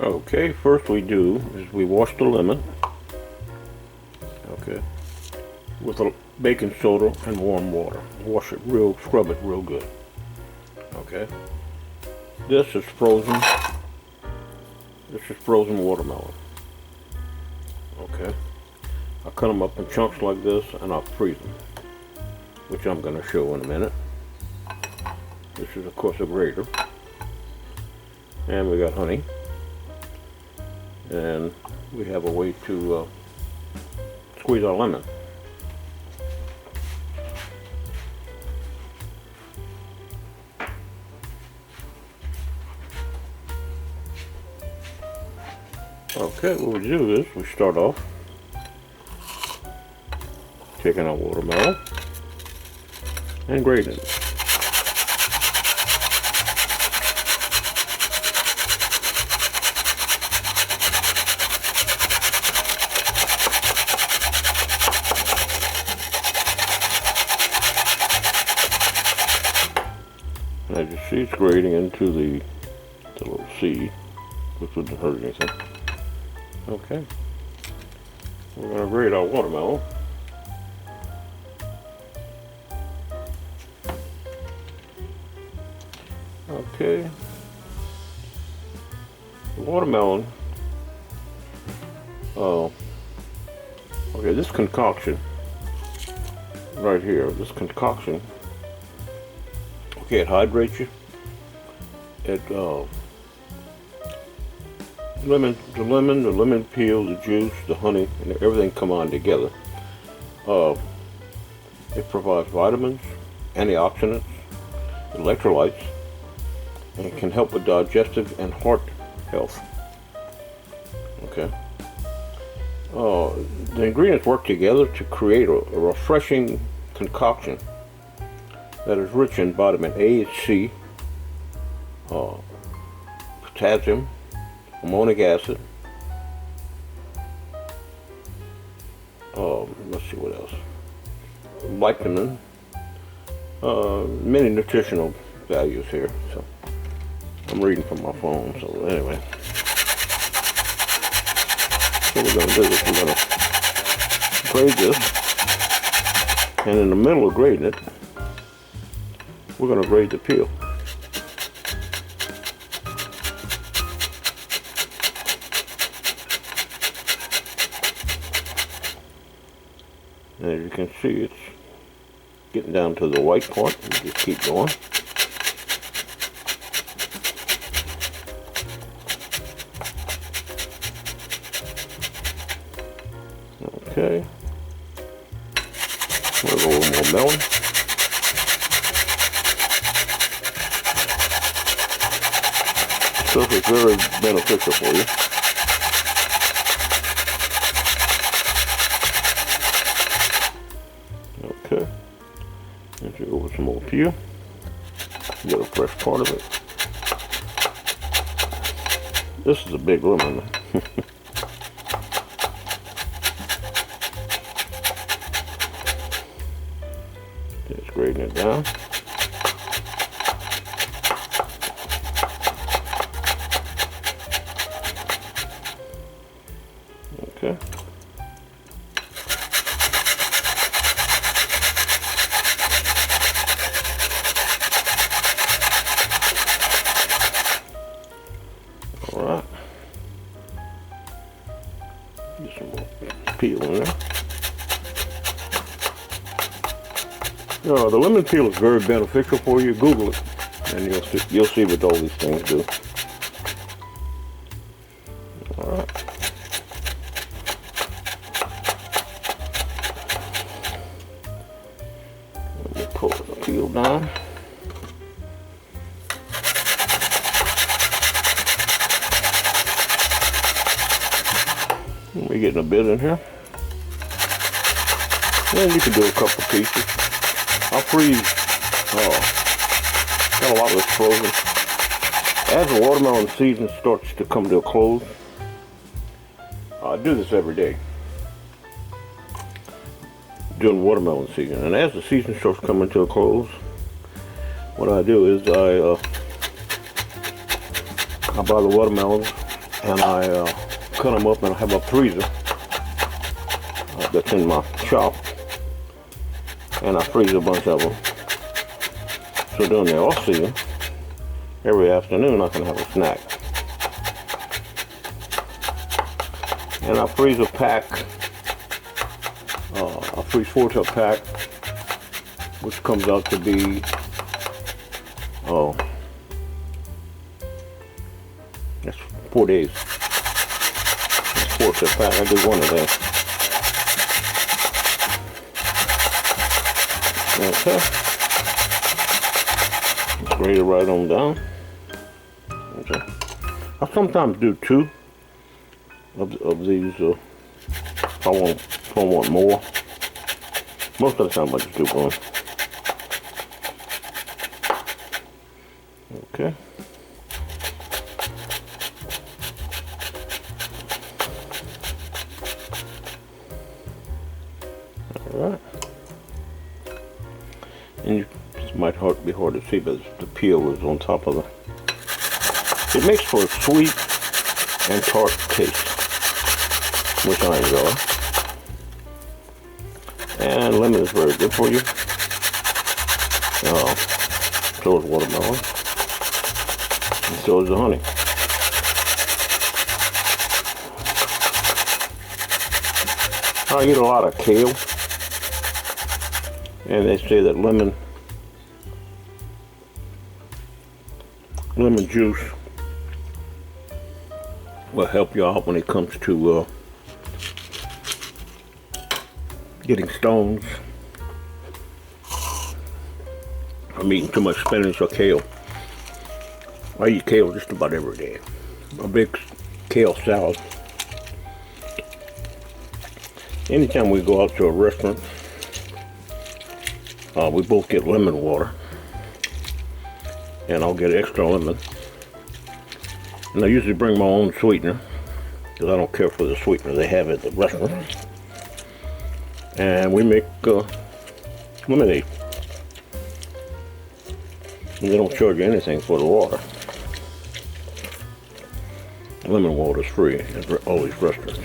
Okay, first we do is we wash the lemon, okay, with a baking soda and warm water. Wash it scrub it real good, okay. This is frozen watermelon, okay. I cut them up in chunks like this and I'll freeze them, which I'm going to show in a minute. This is of course a grater, and we got honey. And we have a way to squeeze our lemon. Okay, what we do is we start off taking our watermelon and grating it. As you see, it's grating into the little seed, which wouldn't hurt anything. Okay, we're going to grate our watermelon. Okay, the watermelon, okay, this concoction right here, okay, it hydrates you. It the lemon peel, the juice, the honey, and everything come on together. It provides vitamins, antioxidants, electrolytes, and it can help with digestive and heart health. Okay. The ingredients work together to create a refreshing concoction that is rich in vitamin A, C, potassium, ammonic acid, let's see what else, lycopene, many nutritional values here. So I'm reading from my phone, so anyway. So what we're going to do is we're going to grate this, and in the middle of grating it, we're going to grate the peel. And as you can see, it's getting down to the white part. We just keep going. Okay. We'll go a little more melon. Stuff is very beneficial for you. Okay. Let's go with some more peel. Get a fresh part of it. This is a big lemon. Just grating it down. Okay. All right. Get some more peel in there. The lemon peel is very beneficial for you. Google it, and you'll see what all these things do. All right. Let me pull the peel down. We're getting a bit in here. And you can do a couple pieces. I'll freeze. Got a lot of this frozen. As the watermelon season starts to come to a close, I do this every day during watermelon season. And as the season starts coming to a close, what I do is I buy the watermelons and I cut them up, and I have a freezer that's in my shop, and I freeze a bunch of them. So during the off season, every afternoon I can have a snack. And I freeze a pack. I freeze 4 to a pack, which comes out to be that's 4 days. That's 4 to a pack. I do one a day. Okay. Just grate it right on down. Okay. I sometimes do 2 of these. If I want more. Most of the time I just do 1. Okay. Alright. And this might be hard to see, but the peel is on top of it. It makes for a sweet and tart taste, which I enjoy. And lemon is very good for you. So is watermelon. And so is the honey. I eat a lot of kale. And they say that lemon juice will help you out when it comes to getting stones from eating too much spinach or kale. I eat kale just about every day. A big kale salad. Anytime we go out to a restaurant, we both get lemon water, and I'll get extra lemon. And I usually bring my own sweetener, because I don't care for the sweetener they have at the restaurant. And we make lemonade. And they don't charge you anything for the water. Lemon water is free at all these restaurants.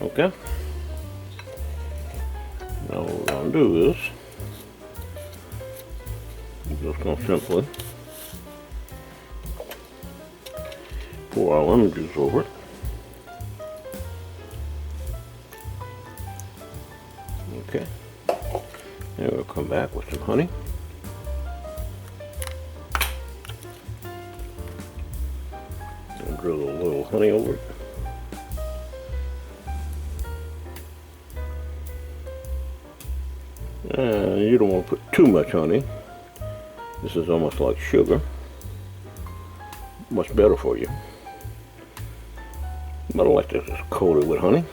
Okay? Now what we're going to do is, we're just going to simply pour our lemon juice over it. Okay. And we'll come back with some honey. And drizzle a little honey over it. And you don't want to put too much honey. This is almost like sugar. Much better for you. But I like to just coat it with honey.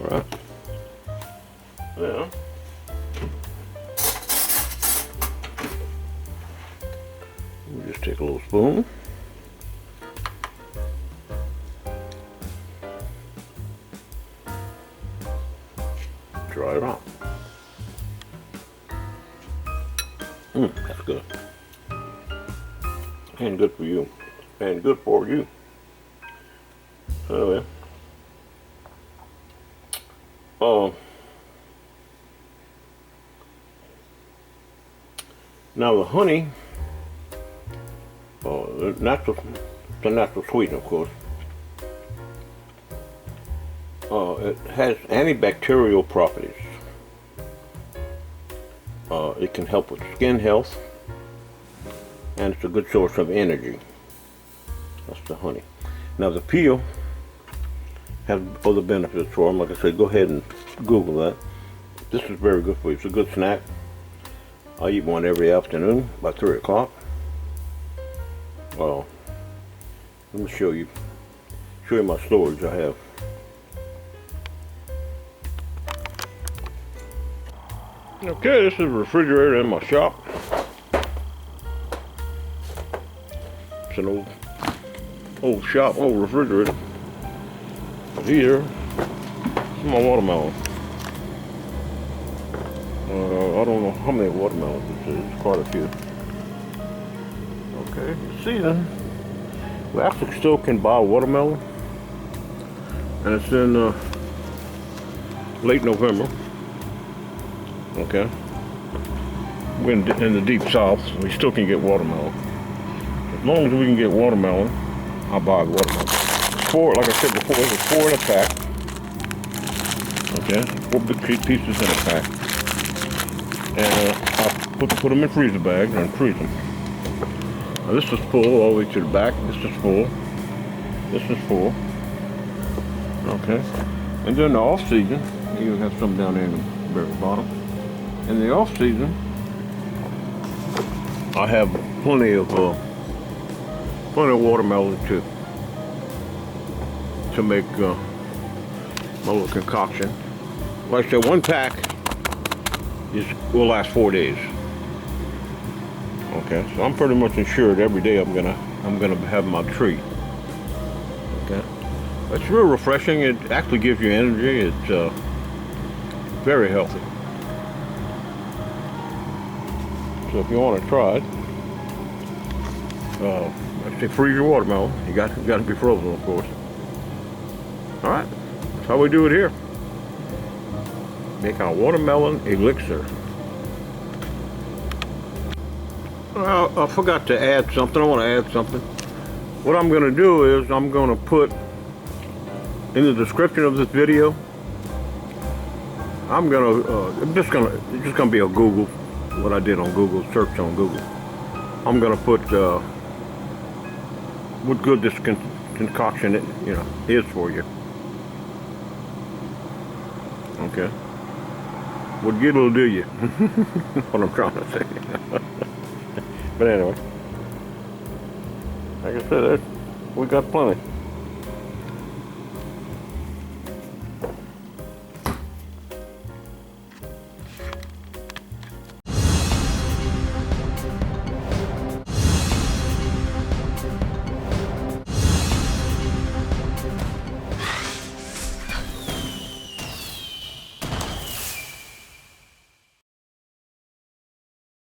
Alright. Now, we'll just take a little spoon. Dry it out. That's good. And good for you. And good for you. Anyway. Now the honey, the natural sweetener, of course. It has antibacterial properties. It can help with skin health, and it's a good source of energy. That's the honey. Now the peel has other benefits for them. Like I said, go ahead and Google that. This is very good for you. It's a good snack. I eat one every afternoon, about 3 o'clock. Well, let me show you my storage I have. Okay, this is a refrigerator in my shop. It's an old shop, old refrigerator. Here, my watermelon. I don't know how many watermelons this is. Quite a few. Okay, season. We actually still can buy watermelon, and it's in late November. Okay, we're in the deep south, so we still can get watermelon. As long as we can get watermelon, I'll buy watermelon. Four, like I said before, there's 4 in a pack. Okay, 4 big pieces in a pack, and I'll put them in freezer bags and freeze them. Now this is full all the way to the back. This is full. This is full. Okay, and then the off season, you have some down there in the very bottom. In the off season, I have plenty of watermelon to make my little concoction. Like I said, 1 pack will last 4 days. Okay, so I'm pretty much ensured every day I'm gonna have my treat. Okay, it's real refreshing. It actually gives you energy. It's very healthy. So if you want to try it, I say freeze your watermelon. You got to be frozen, of course. All right, that's how we do it here. Make our watermelon elixir. I forgot to add something. I want to add something. What I'm going to do is I'm going to put in the description of this video. It's just gonna be a Google. What I did on Google, search on Google. I'm going to put what good this concoction is for you. Okay. What good will do you? What I'm trying to say. But anyway, like I said, we got plenty.